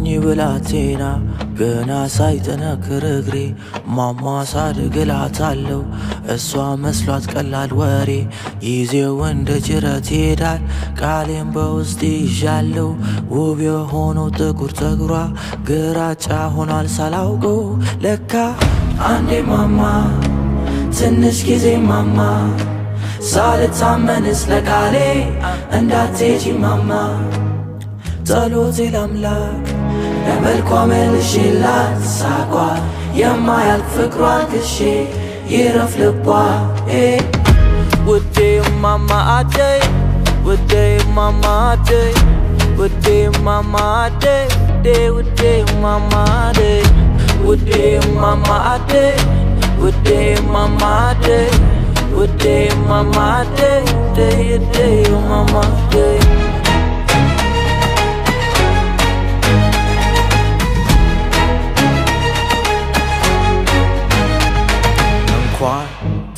ሞኝ ብላቴና ገና ሳይጠነክር እግሬ ማማ ሳድግላታለሁ እሷ መስሏት ቀላል ወሬ ጊዜው እንደ ጅረት ይሄዳል ቃሌን በውስጤ ይዣለሁ ውብ የሆነው ጥቁር ፀጉሯ ግራጫ ሆኗል ሳላውቀው ለካ አንዴ ማማ ትንሽ ጊዜ ማማ ሳልታመንስ ለቃሌ እንዳትሄጂ ማማ ጸሎቴ ለአምላክ ለመልኳ መልሼላት ሳቋ የማያልቅ ፍቅሯን ክሼ ይረፍ ልቧ ውዴ ማማ አደይ ውዴ ማማ አደይ ውዴ ማማ አደይ ውዴ ማማ አደይ ውዴ ማማ አደይ ውዴ ማማ አደይ ውዴ ማማ አደይ ውዴ ማማ አደይ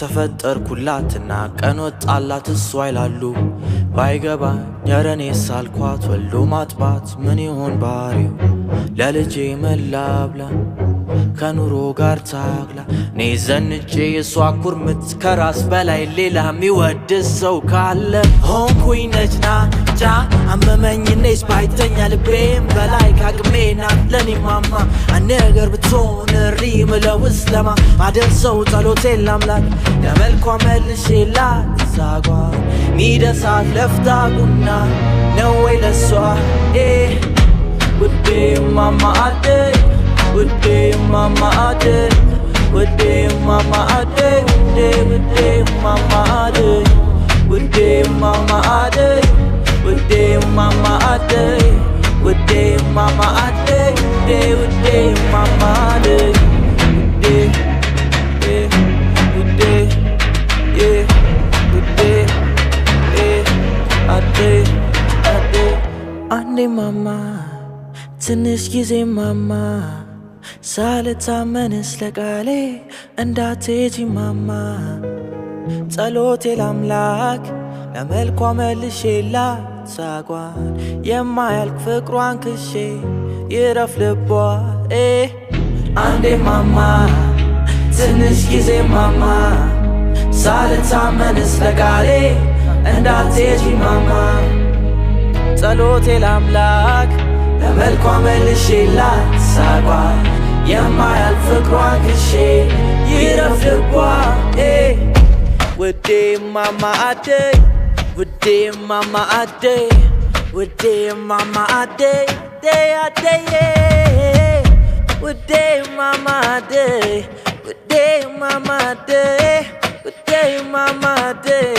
ተፈጠርኩላትና ቀን ወጣላት እሷ ይላሉ ባይገባኝ የረኔ ሳልኳት ወልዶ ማጥባት ምን ይሆን ባህሪው ለልጄ መላብላ ከኑሮ ጋር ታግላ እኔ ዘንጬ የሷ ኩርምት ከራስ በላይ ሌላ የሚወድስ ሰው ካለ ሆንኩኝ ነጭናጫ አመመኝ እኔስ ባይተኛ ልቤም በላይ ካቅሜ ናት ለኔ ማማ አንድ ነገር ብትሆን እሪ ምለው እስለማ ማደርሰው ጸሎቴን ለአምላክ ለመልኳ መልሼላት ሳቋ ሚደሳት ለፍታ ቁና ነው ወይ ለሷ ውዴ ማማ አደይ ውዴ ማማ አደይ ውዴ ማማ አደይ ውዴ ማማ አደይ ውዴ ማማ አደይ ውዴ ማማ አደይ ውዴ ማማ አደይ ውዴ ማማ አደይ ውዴ አደይ አንዴ ማማ ትንሽ ጊዜ ማማ ሳልታመንስ ለቃሌ እንዳትሄጂ ማማ ጸሎቴ ለአምላክ ለመልኳ መልሼላት ሳቋን የማያልቅ ፍቅሯን ክሼ ይረፍ ልቧ አንዴ ማማ ትንሽ ጊዜ ማማ ሳልታመንስ ለቃሌ እንዳትሄጂ ማማ ጸሎቴ ለአምላክ ለመልኳ መልሼላት ሳቋን የማያልቅ ፍቅሯን ክሼ ይረፍ ልቧ ውዴ ማማ አደይ ውዴ ማማ አደይ ውዴ ማማ አደይ አደይ ውዴ ማማ አደይ ውዴ ማማ አደይ ውዴ ማማ አደይ